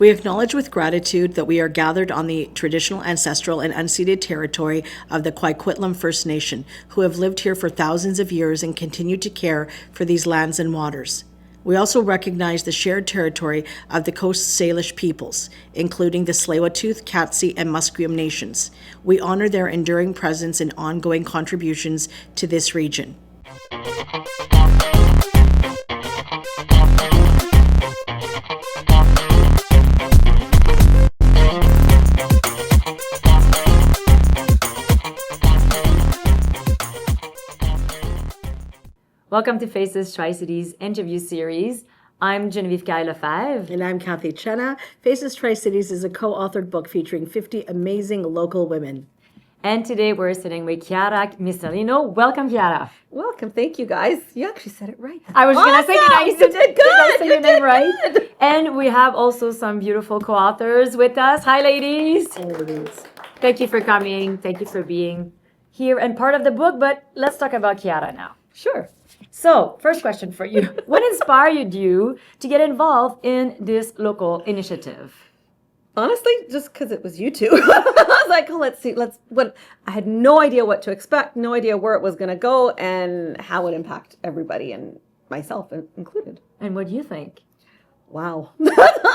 We acknowledge with gratitude that we are gathered on the traditional, ancestral, and unceded territory of the Coquitlam First Nation, who have lived here for thousands of years and continue to care for these lands and waters. We also recognize the shared territory of the Coast Salish peoples, including the Tsleil-Waututh, Katzie, and Musqueam nations. We honor their enduring presence and ongoing contributions to this region. Welcome to Faces Tri-Cities interview series. I'm Geneviève Kyle-Lefebvre. And I'm Cathy Cena. Faces Tri-Cities is a co-authored book featuring 50 amazing local women. And today we're sitting with Chiara Missalino. Welcome, Chiara. Welcome. Thank you, guys. You actually said it right. I was going to say, did I say your name right? Good. And we have also some beautiful co-authors with us. Hi, ladies. Thank you for coming. Thank you for being here and part of the book. But let's talk about Chiara now. Sure. So, first question for you. What inspired you to get involved in this local initiative? Honestly, just because it was you two. I was like, oh, let's see. I had no idea what to expect, no idea where it was going to go and how it impact everybody and myself included. And what do you think? Wow.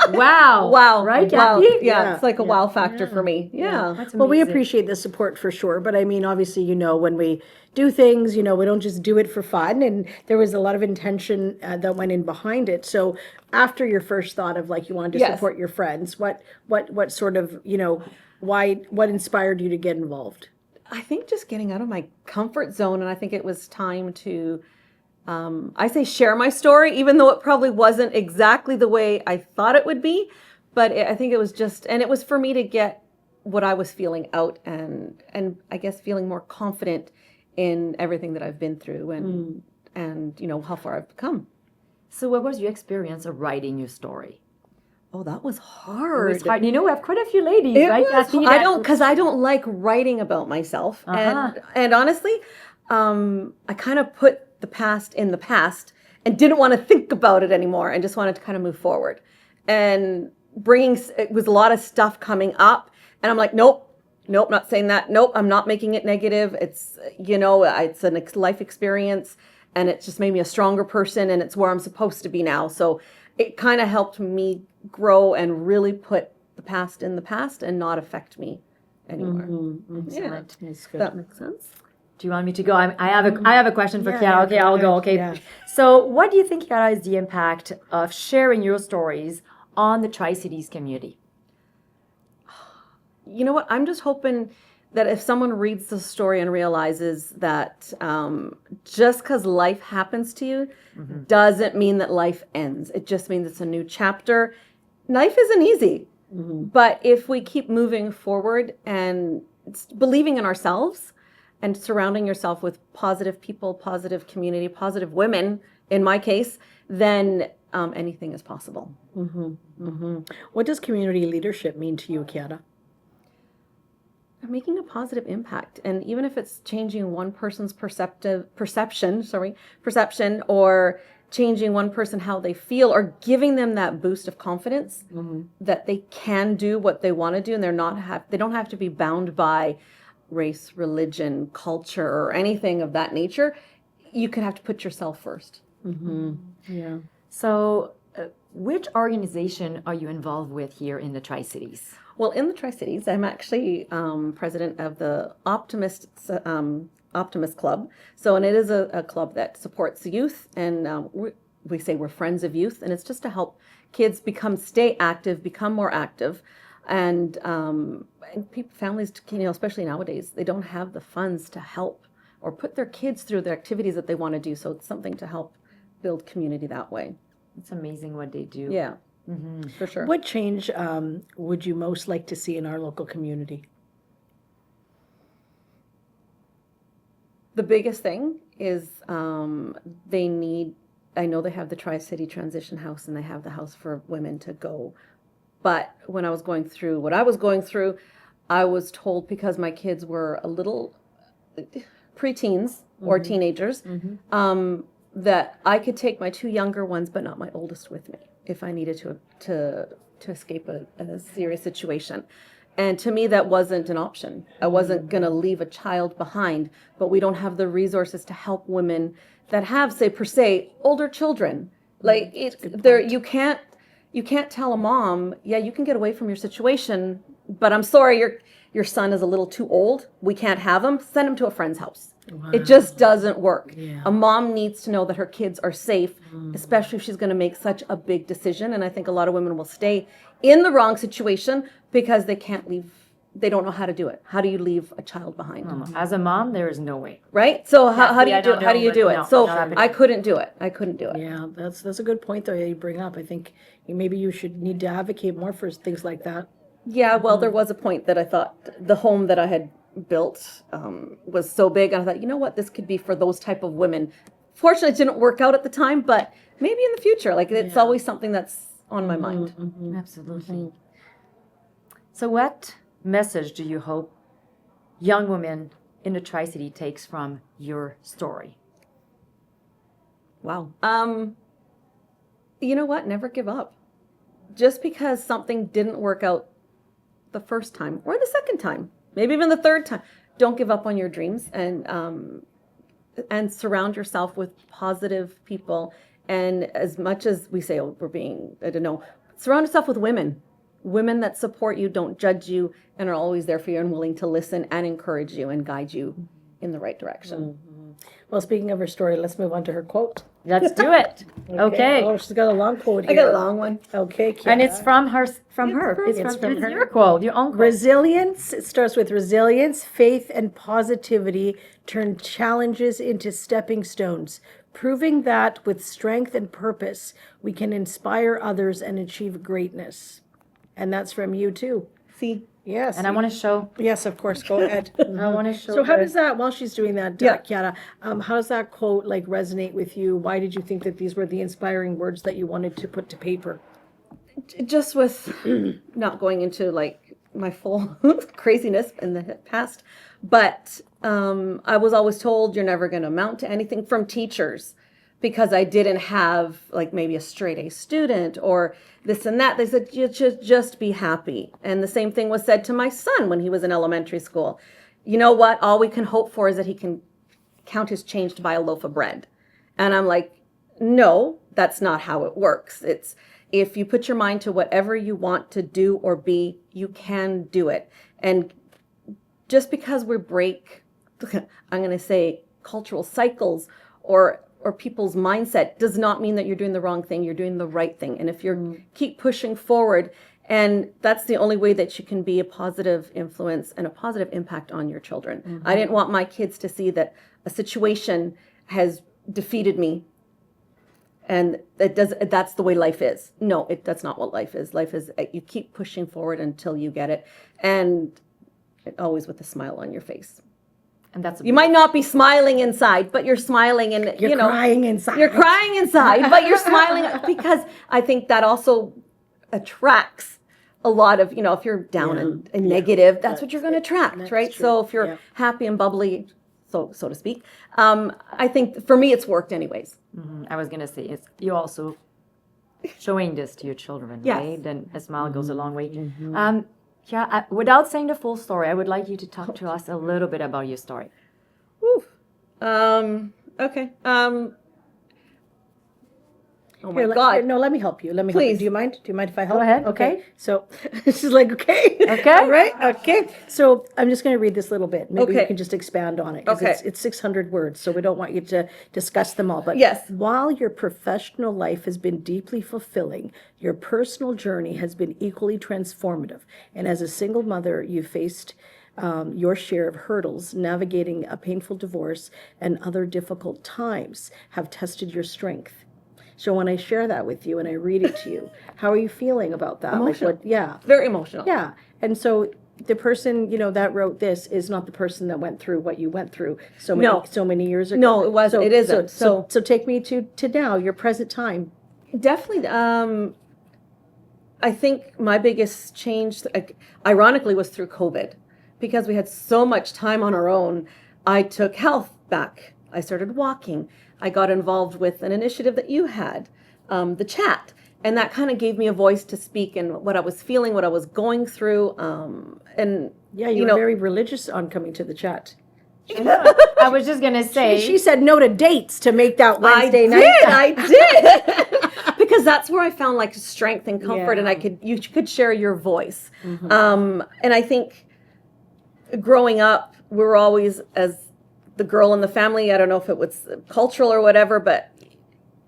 Wow. Right, wow. Cathy? Yeah, it's like a wow factor for me. Yeah. That's Well, we amazing. appreciate the support for sure. But I mean, obviously, when we do things, we don't just do it for fun. And there was a lot of intention that went in behind it. So after your first thought of you wanted to support your friends, what sort of, what inspired you to get involved? I think just getting out of my comfort zone. And I think it was time to I say share my story, even though it probably wasn't exactly the way I thought it would be. But I think it was and it was for me to get what I was feeling out and I guess feeling more confident in everything that I've been through and how far I've come. So what was your experience of writing your story? Oh, that was hard. It was hard. We have quite a few ladies, right? Cathy, because I don't like writing about myself. And honestly, I kind of put the past in the past and didn't want to think about it anymore and just wanted to kind of move forward. And it was a lot of stuff coming up and I'm like, nope, not saying that. Nope, I'm not making it negative. It's, it's a life experience and it just made me a stronger person and it's where I'm supposed to be now. So it kind of helped me grow and really put the past in the past and not affect me anymore. Yeah, that's good. That makes sense. Do you want me to go? I have a question for Chiara. Okay, I'll go. Okay. Yeah. So what do you think, Chiara, is the impact of sharing your stories on the Tri-Cities community? You know what? I'm just hoping that if someone reads the story and realizes that just because life happens to you doesn't mean that life ends. It just means it's a new chapter. Life isn't easy. But if we keep moving forward and believing in ourselves and surrounding yourself with positive people, positive community, positive women, in my case, then anything is possible. What does community leadership mean to you, Chiara? Making a positive impact. And even if it's changing one person's perception, or changing one person how they feel, or giving them that boost of confidence that they can do what they want to do and they don't have to be bound by race, religion, culture, or anything of that nature. You can have to put yourself first. Yeah. So which organization are you involved with here in the Tri-Cities? Well, in the Tri-Cities, I'm actually president of the Optimist Club. And it is a club that supports youth, and we say we're friends of youth, and it's just to help kids stay active, become more active. And families, especially nowadays, they don't have the funds to help or put their kids through the activities that they want to do. So it's something to help build community that way. It's amazing what they do. Yeah, for sure. What change would you most like to see in our local community? The biggest thing is I know they have the Tri-City Transition House and they have the House for Women to go. But when I was going through what I was going through, I was told, because my kids were a little preteens or teenagers, that I could take my two younger ones, but not my oldest with me if I needed to to escape a serious situation. And to me, that wasn't an option. I wasn't going to leave a child behind, but we don't have the resources to help women that have, say, per se, older children. Like you can't tell a mom, yeah, you can get away from your situation, but I'm sorry, your son is a little too old. We can't have him. Send him to a friend's house. Wow. It just doesn't work. Yeah. A mom needs to know that her kids are safe, especially if she's going to make such a big decision. And I think a lot of women will stay in the wrong situation because they can't leave. They don't know how to do it. How do you leave a child behind? As a mom, there is no way. Right? So how do you do it? How do you do it? No, So not happening. I couldn't do it. Yeah, that's a good point though you bring up. I think maybe you should need to advocate more for things like that. Yeah, well, there was a point that I thought the home that I had built was so big, and I thought, you know what, this could be for those type of women. Fortunately, it didn't work out at the time, but maybe in the future, like it's always something that's on my mind. Absolutely. So what message do you hope young women in the Tri-City takes from your story? Wow. You know what? Never give up. Just because something didn't work out the first time or the second time, maybe even the third time, don't give up on your dreams, and surround yourself with positive people. And as much as we say, oh, we're being, I don't know, surround yourself with women that support you, don't judge you, and are always there for you and willing to listen and encourage you and guide you in the right direction. Well, speaking of her story, let's move on to her quote. Let's do it. Okay. Oh, she's got a long quote here. I got a long one. Okay, Chiara. And it's from her. It's from her. your quote, your own quote. Resilience, it starts with resilience, faith, and positivity turn challenges into stepping stones, proving that with strength and purpose, we can inspire others and achieve greatness. And that's from you too. See? Yes. And I want to show. Yes, of course. Go ahead. I want to show. So how her- does that, while she's doing that, Chiara, how does that quote like resonate with you? Why did you think that these were the inspiring words that you wanted to put to paper? Just with not going into like my full craziness in the past, but I was always told you're never going to amount to anything from teachers because I didn't have like maybe a straight A student or this and that. They said, you should just be happy. And the same thing was said to my son when he was in elementary school. You know what? All we can hope for is that he can count his change to buy a loaf of bread. And I'm like, no, that's not how it works. It's if you put your mind to whatever you want to do or be, you can do it. And just because we break, I'm going to say, cultural cycles or people's mindset does not mean that you're doing the wrong thing. You're doing the right thing. And if you keep pushing forward, and that's the only way that you can be a positive influence and a positive impact on your children. I didn't want my kids to see that a situation has defeated me and that's the way life is. No, that's not what life is. Life is you keep pushing forward until you get it, and always with a smile on your face. And that's you might not be smiling inside, but you're smiling, and You're crying inside. You're crying inside, but you're smiling because I think that also attracts a lot of, if you're down and negative, that's what you're going to attract, right? true. So if you're happy and bubbly, so to speak, I think for me it's worked anyways. I was going to say, you also showing this to your children, Yes. right? And a smile goes a long way. Without saying the full story, I would like you to talk to us a little bit about your story. Okay. Oh my Here, God. No, let me help you. Let me help you. Please. Do you mind? Do you mind if I help? Go ahead. Okay. So she's like, okay. Okay. All right. Okay. So I'm just going to read this little bit. Maybe you Okay. can just expand on it. 'Cause Okay. It's 600 words, so we don't want you to discuss them all. But Yes. while your professional life has been deeply fulfilling, your personal journey has been equally transformative. And as a single mother, you faced your share of hurdles, navigating a painful divorce and other difficult times have tested your strength. So when I share that with you and I read it to you, how are you feeling about that? Emotional. Like Very emotional. yeah. And so the person, that wrote this is not the person that went through what you went through so many years ago. No, it wasn't. It isn't. So take me to now, your present time. Definitely. I think my biggest change, ironically, was through COVID. Because we had so much time on our own, I took health back. I started walking. I got involved with an initiative that you had, the chat. and that kind of gave me a voice to speak and what I was feeling, what I was going through. And Yeah, you were very religious on coming to the chat. I was just gonna say. She said no to dates to make that Wednesday night. I did. Because that's where I found like strength and comfort, Yeah. and you could share your voice. And I think growing up, we were always, as the girl in the family, I don't know if it was cultural or whatever, but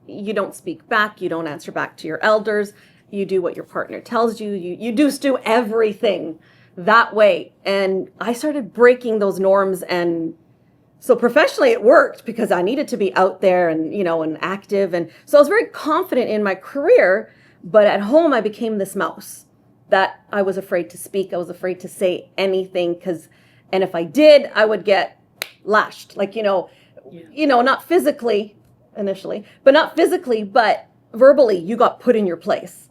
you don't speak back, you don't answer back to your elders, you do what your partner tells you, you just do everything that way. And I started breaking those norms, and so professionally it worked because I needed to be out there and, and active. And so I was very confident in my career, but at home I became this mouse that I was afraid to speak. I was afraid to say anything and if I did, I would get lashed, like, not physically initially, but verbally, you got put in your place.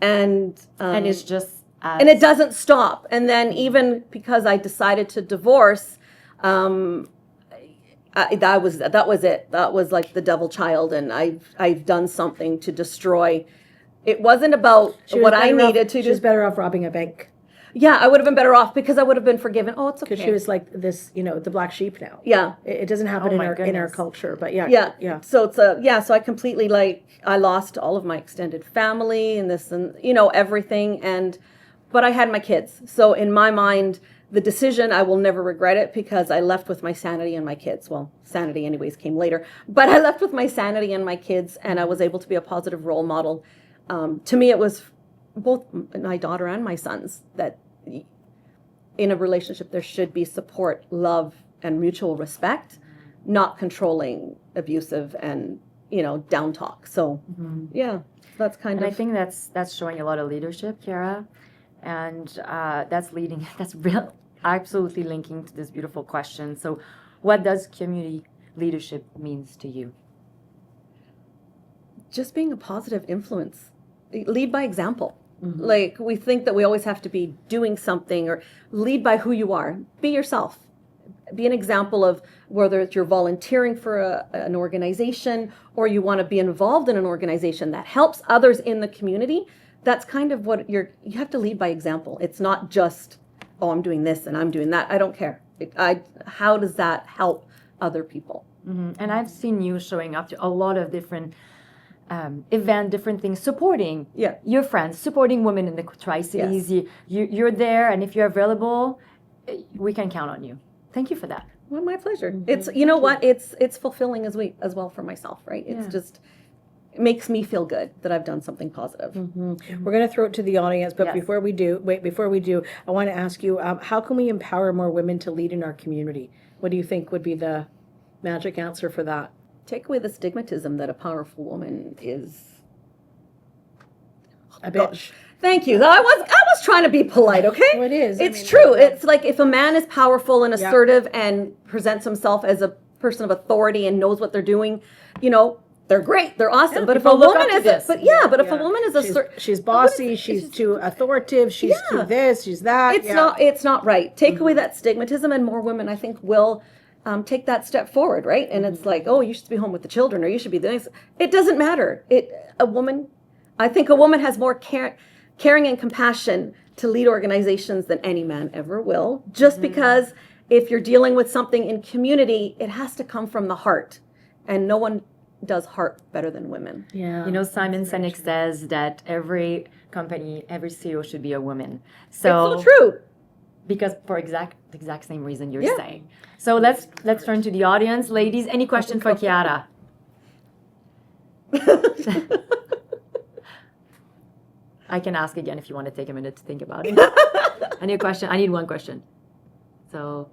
And it's just, and it doesn't stop. And then even because I decided to divorce, that was it. That was like the devil child, and I've done something to destroy. It wasn't about what I needed to do. She was better off robbing a bank. Yeah, I would have been better off because I would have been forgiven. Oh, it's okay. Because she was like this, the black sheep now. Yeah. It doesn't happen in our culture, but yeah. Yeah. So so I completely I lost all of my extended family and this and, everything. But I had my kids. So in my mind, the decision, I will never regret it because I left with my sanity and my kids. Well, sanity anyways came later, but I left with my sanity and my kids, and I was able to be a positive role model. To me, it was both my daughter and my sons that in a relationship there should be support, love, and mutual respect, not controlling, abusive, and down talk. So yeah, that's and I think that's showing a lot of leadership, Chiara, and that's real, absolutely linking to this beautiful question. So what does community leadership means to you? Just being a positive influence. Lead by example. Like, we think that we always have to be doing something, or lead by who you are. Be yourself. Be an example of whether it's you're volunteering for an organization, or you want to be involved in an organization that helps others in the community. That's kind of what you have to lead by example. It's not just, oh, I'm doing this and I'm doing that. I don't care. How does that help other people? And I've seen you showing up to a lot of different different things, supporting your friends, supporting women in the Tri-Cities. Yes. You're there, and if you're available, we can count on you. Thank you for that. Well, my pleasure. It's it's fulfilling as well for myself, right? It's just, it makes me feel good that I've done something positive. We're going to throw it to the audience, but before we do, I want to ask you, how can we empower more women to lead in our community? What do you think would be the magic answer for that? Take away the stigmatism that a powerful woman is a bitch. Thank you. I was trying to be polite, okay? Well, it is. It's true. It's like, if a man is powerful and assertive and presents himself as a person of authority and knows what they're doing, they're great. They're awesome. Yeah, but if a woman is if a woman is she's bossy, she's too authoritative, she's too this, she's that. It's not right. Take away that stigmatism, and more women, I think, will take that step forward, right? And it's like, oh, you should be home with the children, or you should be doing this. It doesn't matter. I think a woman has more caring and compassion to lead organizations than any man ever will, just because if you're dealing with something in community, it has to come from the heart, and no one does heart better than women. Yeah. Simon Sinek says that every company, every CEO should be a woman. So it's so true. Because for the exact same reason you're saying. So let's turn to the audience. Ladies, any question for Chiara? I can ask again if you want to take a minute to think about it. I need one question. So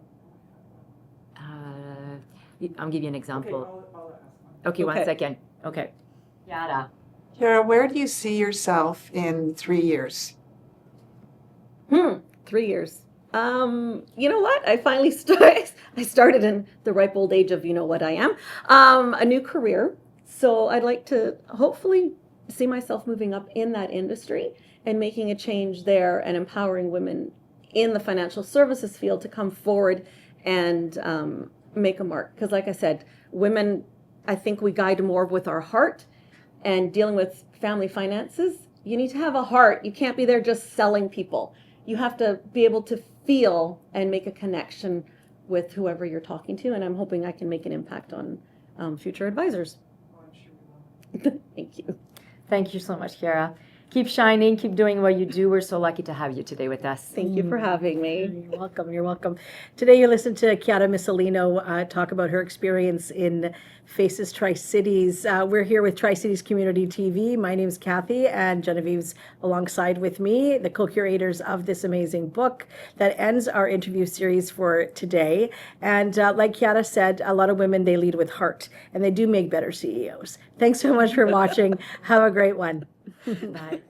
I'll give you an example. Okay, 1 second. Okay. Chiara. Chiara, where do you see yourself in 3 years? 3 years. You know what? I finally started in the ripe old age of, what I am, a new career. So I'd like to hopefully see myself moving up in that industry and making a change there, and empowering women in the financial services field to come forward and make a mark. Because like I said, women, I think we guide more with our heart, and dealing with family finances, you need to have a heart. You can't be there just selling people. You have to be able to feel and make a connection with whoever you're talking to. And I'm hoping I can make an impact on future advisors. Thank you. Thank you so much, Chiara. Keep shining, keep doing what you do. We're so lucky to have you today with us. Thank you for having me. You're welcome. You're welcome. Today you listened to Chiara Missalino talk about her experience in Faces Tri-Cities. We're here with Tri-Cities Community TV. My name is Cathy, and Genevieve's alongside with me, the co-curators of this amazing book that ends our interview series for today. And like Chiara said, a lot of women, they lead with heart, and they do make better CEOs. Thanks so much for watching. Have a great one. Bye.